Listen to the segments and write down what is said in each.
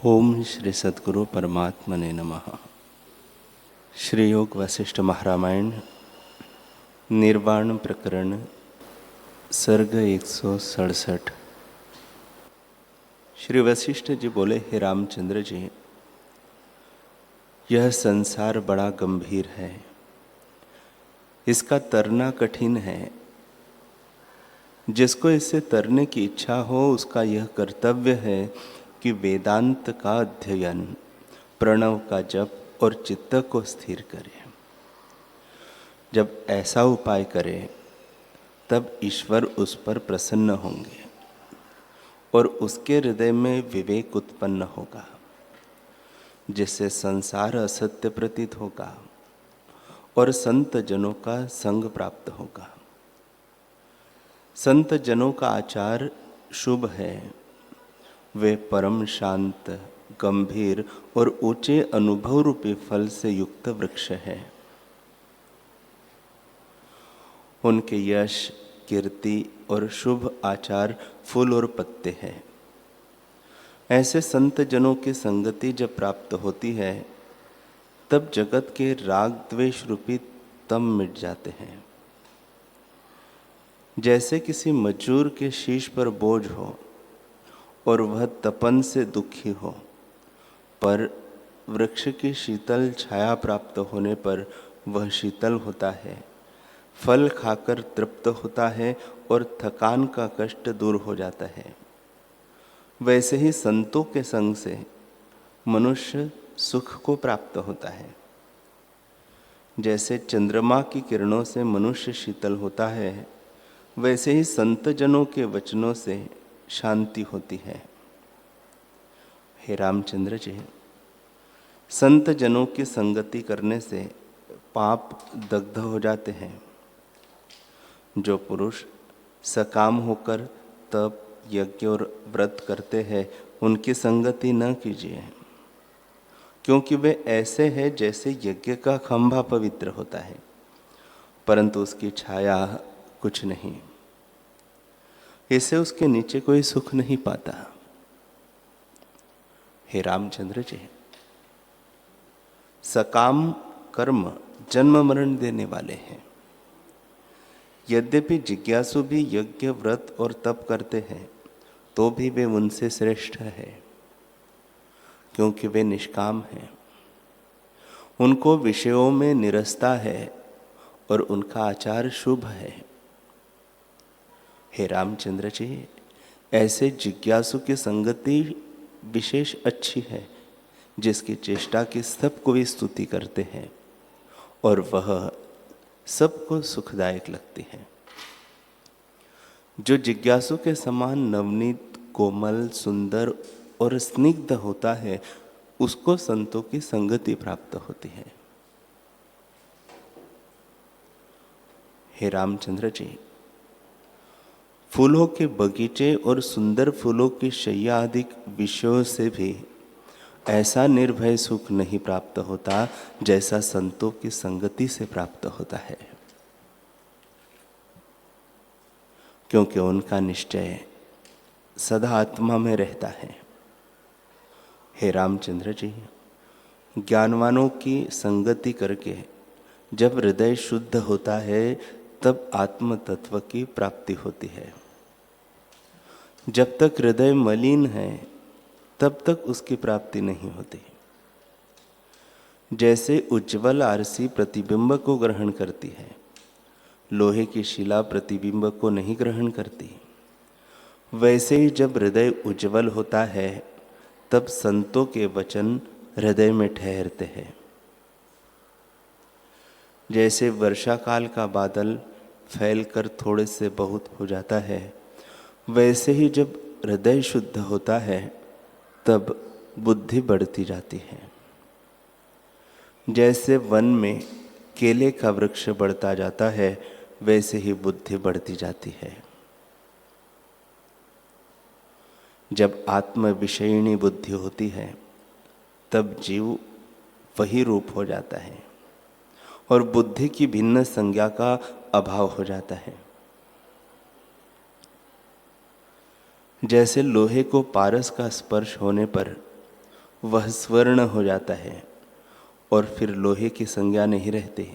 ओम श्री सद्गुरु परमात्मने नमः। श्री योग वशिष्ठ महारामायण निर्वाण प्रकरण सर्ग 167। श्री वशिष्ठ जी बोले, हे रामचंद्र जी, यह संसार बड़ा गंभीर है, इसका तरना कठिन है। जिसको इससे तरने की इच्छा हो उसका यह कर्तव्य है कि वेदांत का अध्ययन, प्रणव का जप और चित्त को स्थिर करे। जब ऐसा उपाय करे तब ईश्वर उस पर प्रसन्न होंगे और उसके हृदय में विवेक उत्पन्न होगा, जिससे संसार असत्य प्रतीत होगा और संत जनों का संग प्राप्त होगा। संत जनों का आचार शुभ है, वे परम शांत, गंभीर और ऊंचे अनुभव रूपी फल से युक्त वृक्ष है। उनके यश, कीर्ति और शुभ आचार फूल और पत्ते हैं। ऐसे संत जनों की संगति जब प्राप्त होती है तब जगत के राग द्वेष रूपी तम मिट जाते हैं। जैसे किसी मजदूर के शीश पर बोझ हो और वह तपन से दुखी हो, पर वृक्ष की शीतल छाया प्राप्त होने पर वह शीतल होता है, फल खाकर तृप्त होता है और थकान का कष्ट दूर हो जाता है। वैसे ही संतों के संग से मनुष्य सुख को प्राप्त होता है। जैसे चंद्रमा की किरणों से मनुष्य शीतल होता है, वैसे ही संत जनों के वचनों से शांति होती है। हे रामचंद्र जी, संत जनों की संगति करने से पाप दग्ध हो जाते हैं। जो पुरुष सकाम होकर तप, यज्ञ और व्रत करते हैं, उनकी संगति न कीजिए, क्योंकि वे ऐसे हैं जैसे यज्ञ का खंभा पवित्र होता है परंतु उसकी छाया कुछ नहीं। इससे उसके नीचे कोई सुख नहीं पाता। हे रामचंद्र जी, सकाम कर्म जन्म मरण देने वाले हैं। यद्यपि जिज्ञासु भी यज्ञ, व्रत और तप करते हैं तो भी वे उनसे श्रेष्ठ है, क्योंकि वे निष्काम हैं। उनको विषयों में निरस्ता है और उनका आचार शुभ है। हे रामचंद्र जी, ऐसे जिज्ञासु की संगति विशेष अच्छी है, जिसकी चेष्टा की सब कोई स्तुति करते हैं और वह सबको सुखदायक लगती है। जो जिज्ञासु के समान नवनीत, कोमल, सुंदर और स्निग्ध होता है, उसको संतों की संगति प्राप्त होती है। हे रामचंद्र जी, फूलों के बगीचे और सुंदर फूलों की शैया आदि विषयों से भी ऐसा निर्भय सुख नहीं प्राप्त होता जैसा संतों की संगति से प्राप्त होता है, क्योंकि उनका निश्चय सदा आत्मा में रहता है। हे रामचंद्र जी, ज्ञानवानों की संगति करके जब हृदय शुद्ध होता है तब आत्म तत्व की प्राप्ति होती है। जब तक हृदय मलिन है तब तक उसकी प्राप्ति नहीं होती। जैसे उज्ज्वल आरसी प्रतिबिंब को ग्रहण करती है, लोहे की शिला प्रतिबिंब को नहीं ग्रहण करती, वैसे ही जब हृदय उज्ज्वल होता है तब संतों के वचन हृदय में ठहरते हैं। जैसे वर्षा काल का बादल फैलकर थोड़े से बहुत हो जाता है, वैसे ही जब हृदय शुद्ध होता है तब बुद्धि बढ़ती जाती है। जैसे वन में केले का वृक्ष बढ़ता जाता है, वैसे ही बुद्धि बढ़ती जाती है। जब आत्म विषयिणी बुद्धि होती है तब जीव वही रूप हो जाता है और बुद्धि की भिन्न संज्ञा का अभाव हो जाता है। जैसे लोहे को पारस का स्पर्श होने पर वह स्वर्ण हो जाता है और फिर लोहे की संज्ञा नहीं रहती।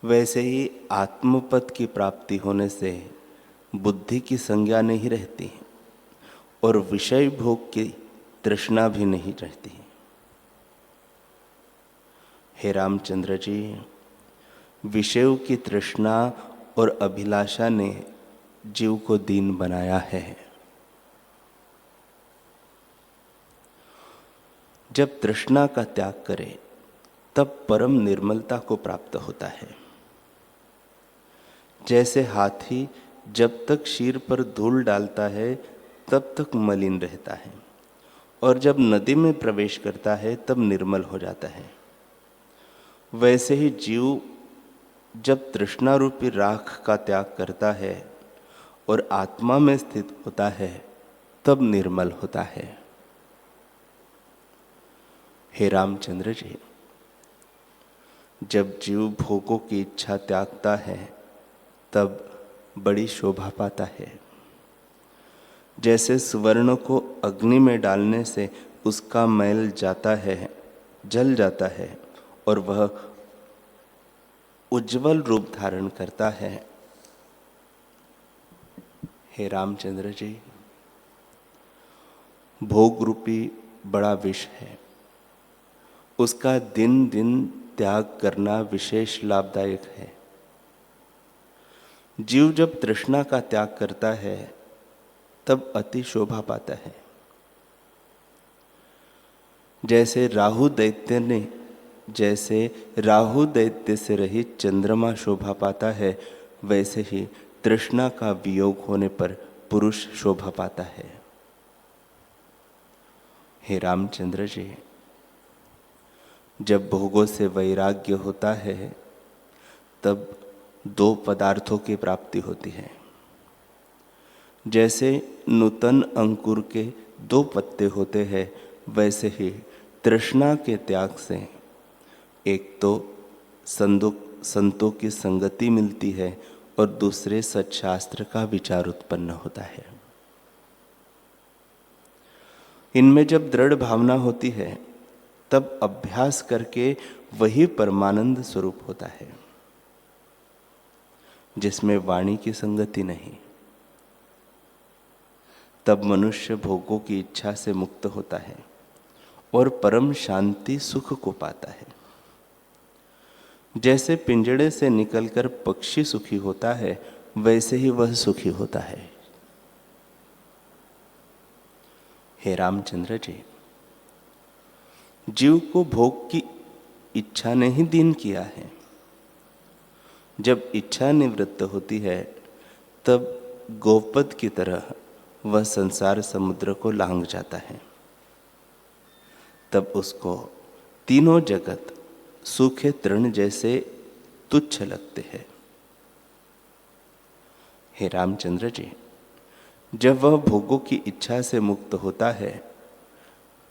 वैसे ही आत्मपद की प्राप्ति होने से बुद्धि की संज्ञा नहीं रहती और विषय भोग की तृष्णा भी नहीं रहती। हे रामचंद्र जी, विषयों की तृष्णा और अभिलाषा ने जीव को दीन बनाया है। जब तृष्णा का त्याग करे तब परम निर्मलता को प्राप्त होता है। जैसे हाथी जब तक शीर पर धूल डालता है तब तक मलिन रहता है और जब नदी में प्रवेश करता है तब निर्मल हो जाता है, वैसे ही जीव जब तृष्णा रूपी राख का त्याग करता है और आत्मा में स्थित होता है तब निर्मल होता है। हे रामचंद्र जी, जब जीव भोगों की इच्छा त्यागता है तब बड़ी शोभा पाता है। जैसे स्वर्ण को अग्नि में डालने से उसका मैल जाता है, जल जाता है और वह उज्जवल रूप धारण करता है। हे रामचंद्र जी, भोग रूपी बड़ा विष है, उसका दिन दिन त्याग करना विशेष लाभदायक है। जीव जब तृष्णा का त्याग करता है तब अति शोभा पाता है। जैसे राहु दैत्य से रहित चंद्रमा शोभा पाता है, वैसे ही तृष्णा का वियोग होने पर पुरुष शोभा पाता है। हे रामचंद्र जी, जब भोगों से वैराग्य होता है तब दो पदार्थों की प्राप्ति होती है। जैसे नूतन अंकुर के दो पत्ते होते हैं, वैसे ही तृष्णा के त्याग से एक तो संतों की संगति मिलती है और दूसरे सच्शास्त्र का विचार उत्पन्न होता है। इनमें जब दृढ़ भावना होती है तब अभ्यास करके वही परमानंद स्वरूप होता है, जिसमें वाणी की संगति नहीं। तब मनुष्य भोगों की इच्छा से मुक्त होता है और परम शांति सुख को पाता है। जैसे पिंजड़े से निकलकर पक्षी सुखी होता है, वैसे ही वह सुखी होता है। हे रामचंद्र जी, जीव को भोग की इच्छा ने ही दीन किया है। जब इच्छा निवृत्त होती है तब गोपद की तरह वह संसार समुद्र को लांघ जाता है। तब उसको तीनों जगत सूखे तृण जैसे तुच्छ लगते हैं। हे रामचंद्र जी, जब वह भोगों की इच्छा से मुक्त होता है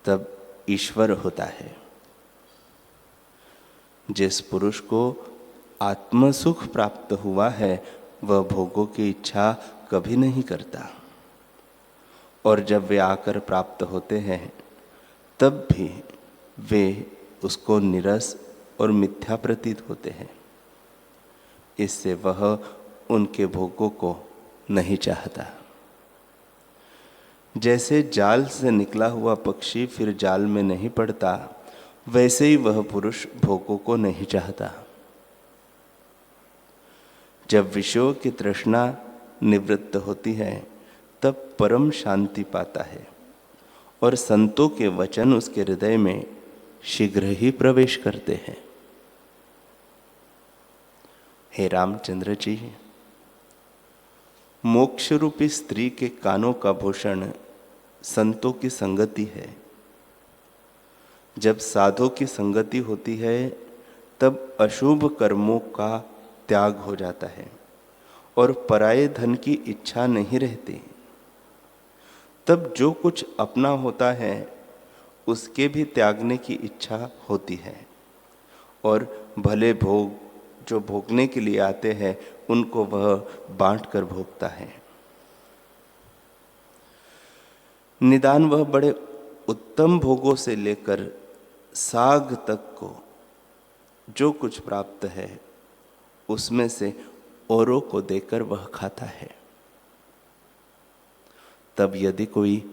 तब ईश्वर होता है। जिस पुरुष को आत्मसुख प्राप्त हुआ है वह भोगों की इच्छा कभी नहीं करता, और जब वे आकर प्राप्त होते हैं तब भी वे उसको निरस और मिथ्या प्रतीत होते हैं। इससे वह उनके भोगों को नहीं चाहता। जैसे जाल से निकला हुआ पक्षी फिर जाल में नहीं पड़ता, वैसे ही वह पुरुष भोगों को नहीं चाहता। जब विषयों की तृष्णा निवृत्त होती है तब परम शांति पाता है और संतों के वचन उसके हृदय में शीघ्र ही प्रवेश करते हैं। हे रामचंद्र जी, मोक्ष रूपी स्त्री के कानों का भूषण संतों की संगति है। जब साधु की संगति होती है तब अशुभ कर्मों का त्याग हो जाता है और पराये धन की इच्छा नहीं रहती। तब जो कुछ अपना होता है उसके भी त्यागने की इच्छा होती है और भले भोग जो भोगने के लिए आते हैं उनको वह बांट कर भोगता है। निदान वह बड़े उत्तम भोगों से लेकर साग तक को जो कुछ प्राप्त है उसमें से औरों को देकर वह खाता है। तब यदि कोई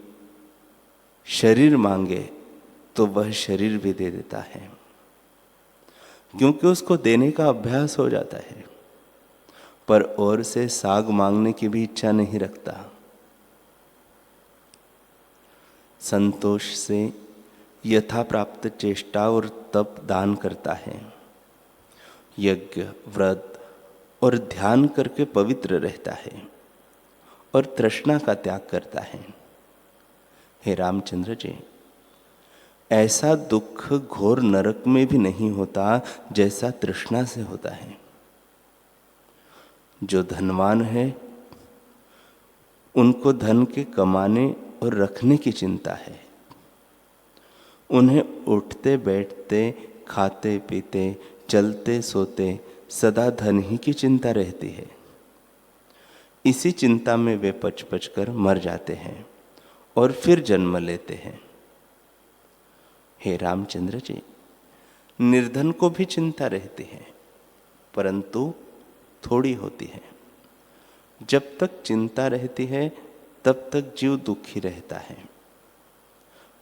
शरीर मांगे तो वह शरीर भी दे देता है, क्योंकि उसको देने का अभ्यास हो जाता है, पर और से साग मांगने की भी इच्छा नहीं रखता। संतोष से यथा प्राप्त चेष्टा और तप दान करता है, यज्ञ व्रत और ध्यान करके पवित्र रहता है और तृष्णा का त्याग करता है। हे रामचंद्र जी, ऐसा दुख घोर नरक में भी नहीं होता जैसा तृष्णा से होता है। जो धनवान है उनको धन के कमाने और रखने की चिंता है। उन्हें उठते बैठते खाते पीते चलते सोते सदा धन ही की चिंता रहती है। इसी चिंता में वे पच पच कर मर जाते हैं और फिर जन्म लेते हैं। हे रामचंद्र जी, निर्धन को भी चिंता रहती है, परंतु थोड़ी होती है। जब तक चिंता रहती है तब तक जीव दुखी रहता है,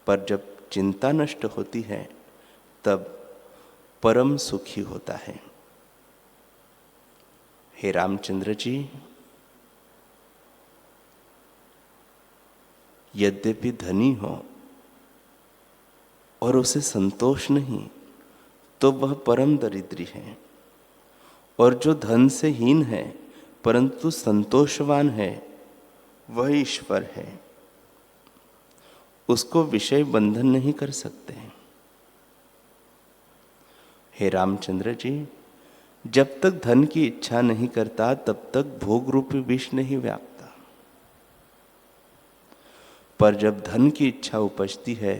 पर जब चिंता नष्ट होती है तब परम सुखी होता है। हे रामचंद्र जी, यद्यपि धनी हो और उसे संतोष नहीं तो वह परम दरिद्री है, और जो धन से हीन है परंतु संतोषवान है वह ईश्वर है। उसको विषय बंधन नहीं कर सकते। हे रामचंद्र जी, जब तक धन की इच्छा नहीं करता तब तक भोग रूपी विष नहीं व्यापता, पर जब धन की इच्छा उपजती है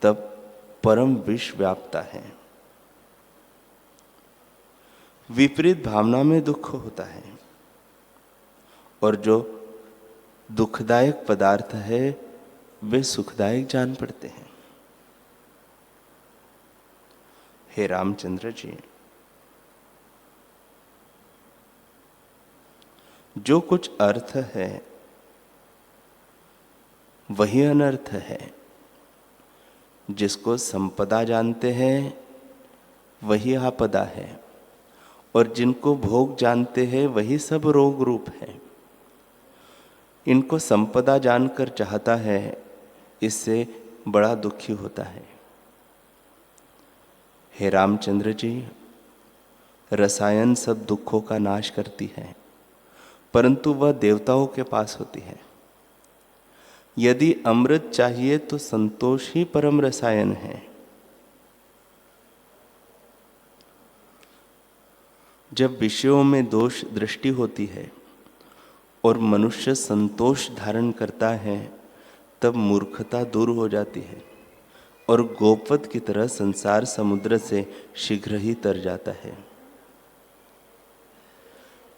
तब परम विष व्यापता है। विपरीत भावना में दुख होता है, और जो दुखदायक पदार्थ है वे सुखदायक जान पड़ते हैं। हे रामचंद्र जी, जो कुछ अर्थ है वही अनर्थ है। जिसको संपदा जानते हैं वही आपदा है, और जिनको भोग जानते हैं वही सब रोग रूप है। इनको संपदा जानकर चाहता है, इससे बड़ा दुखी होता है। हे रामचंद्र जी, रसायन सब दुखों का नाश करती है, परंतु वह देवताओं के पास होती है। यदि अमृत चाहिए तो संतोष ही परम रसायन है। जब विषयों में दोष दृष्टि होती है और मनुष्य संतोष धारण करता है तब मूर्खता दूर हो जाती है और गोपवत की तरह संसार समुद्र से शीघ्र ही तर जाता है।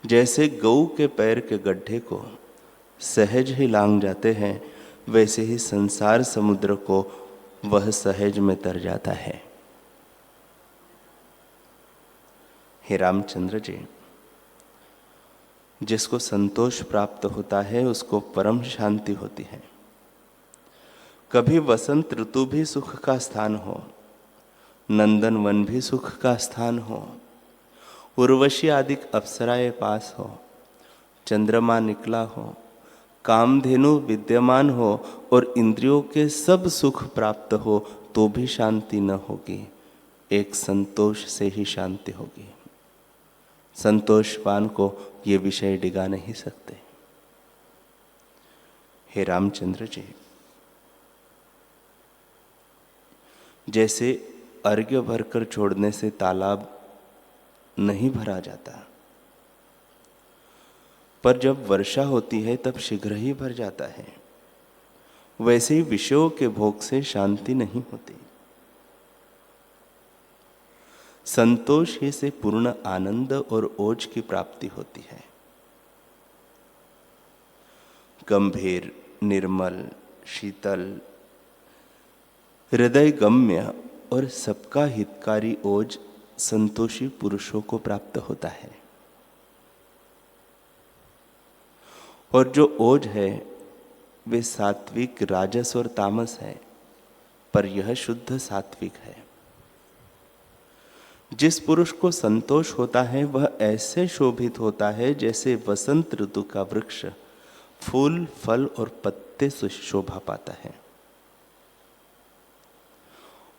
जैसे गऊ के पैर के गड्ढे को सहज ही लांघ जाते हैं, वैसे ही संसार समुद्र को वह सहज में तर जाता है। हे रामचंद्र जी, जिसको संतोष प्राप्त होता है उसको परम शांति होती है। कभी वसंत ऋतु भी सुख का स्थान हो, नंदन वन भी सुख का स्थान हो, उर्वशी आदि अप्सराएं पास हो, चंद्रमा निकला हो, कामधेनु विद्यमान हो और इंद्रियों के सब सुख प्राप्त हो, तो भी शांति न होगी। एक संतोष से ही शांति होगी। संतोषवान को ये विषय डिगा नहीं सकते। हे रामचंद्र जी, जैसे अर्घ्य भरकर छोड़ने से तालाब नहीं भरा जाता, पर जब वर्षा होती है तब शीघ्र ही भर जाता है, वैसे ही विषयों के भोग से शांति नहीं होती। संतोष ही से पूर्ण आनंद और ओज की प्राप्ति होती है। गंभीर, निर्मल, शीतल, हृदय गम्य और सबका हितकारी ओज संतोषी पुरुषों को प्राप्त होता है। और जो ओज है वे सात्विक, राजस और तामस है, पर यह शुद्ध सात्विक है। जिस पुरुष को संतोष होता है वह ऐसे शोभित होता है जैसे वसंत ऋतु का वृक्ष फूल, फल और पत्ते से शोभा पाता है।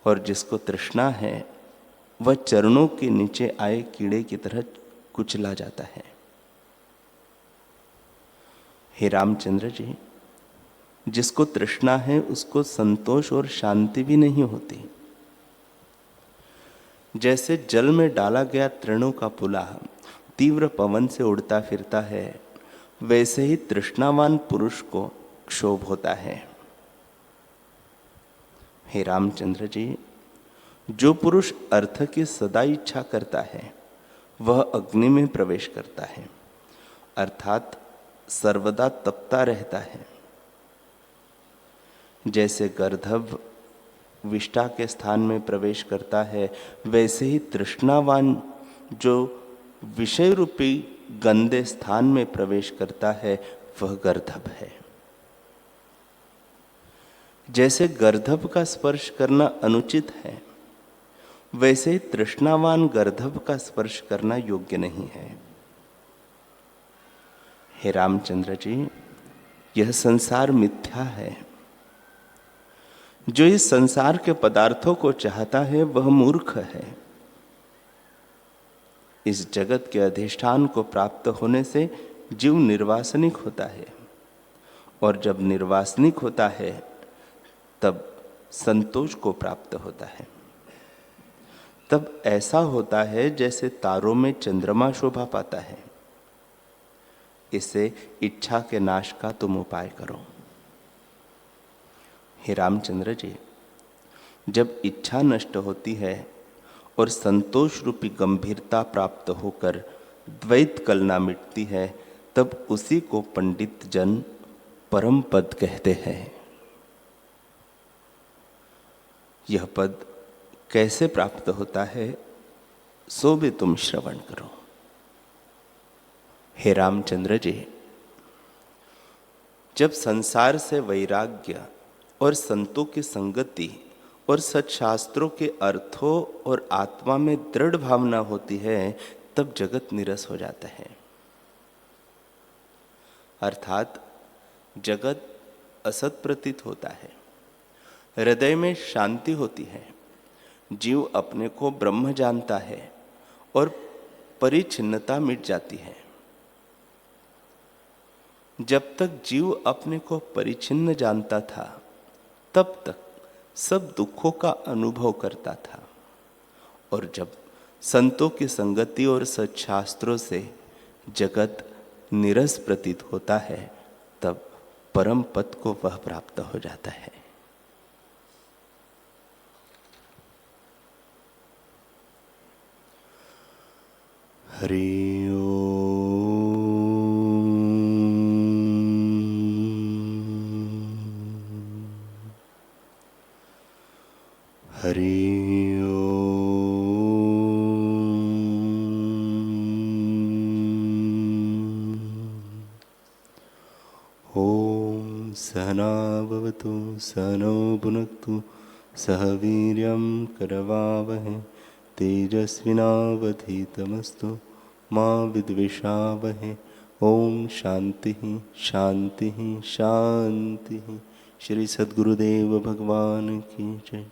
और जिसको तृष्णा है वह चरणों के नीचे आए कीड़े की तरह कुचला जाता है। हे रामचंद्र जी, जिसको तृष्णा है उसको संतोष और शांति भी नहीं होती। जैसे जल में डाला गया तृणों का पुला तीव्र पवन से उड़ता फिरता है, वैसे ही तृष्णावान पुरुष को क्षोभ होता है। हे रामचंद्र जी, जो पुरुष अर्थ की सदा इच्छा करता है वह अग्नि में प्रवेश करता है, अर्थात सर्वदा तपता रहता है। जैसे गर्दभ विष्ठा के स्थान में प्रवेश करता है, वैसे ही तृष्णावान जो विषय रूपी गंदे स्थान में प्रवेश करता है वह गर्दभ है। जैसे गर्दभ का स्पर्श करना अनुचित है, वैसे ही तृष्णावान गर्दभ का स्पर्श करना योग्य नहीं है। हे रामचंद्र जी, यह संसार मिथ्या है। जो इस संसार के पदार्थों को चाहता है वह मूर्ख है। इस जगत के अधिष्ठान को प्राप्त होने से जीव निर्वासनिक होता है, और जब निर्वासनिक होता है तब संतोष को प्राप्त होता है। तब ऐसा होता है जैसे तारों में चंद्रमा शोभा पाता है। इसे इच्छा के नाश का तुम उपाय करो। हे रामचंद्र जी, जब इच्छा नष्ट होती है और संतोष रूपी गंभीरता प्राप्त होकर द्वैत कलना मिटती है, तब उसी को पंडित जन परम पद कहते हैं। यह पद कैसे प्राप्त होता है सो भी तुम श्रवण करो। हे रामचंद्र जी, जब संसार से वैराग्य और संतों की संगति और सत्शास्त्रों के अर्थों और आत्मा में दृढ़ भावना होती है, तब जगत निरस हो जाता है। अर्थात जगत असत प्रतीत होता है, हृदय में शांति होती है, जीव अपने को ब्रह्म जानता है और परिच्छिन्नता मिट जाती है। जब तक जीव अपने को परिच्छिन्न जानता था, तब तक सब दुखों का अनुभव करता था, और जब संतों की संगति और सत्शास्त्रों से जगत निरस प्रतीत होता है, तब परम पद को वह प्राप्त हो जाता है। हरि ओम। हरि ओम। ओम सहना भवतु सहनौ भुनक्तु सह वीर्यं करवावहै तेजस्विनावधीतमस्तु मा विद्विषावहै। ओम शांति शांति शांति। श्री सद्गुरुदेव भगवान की जय।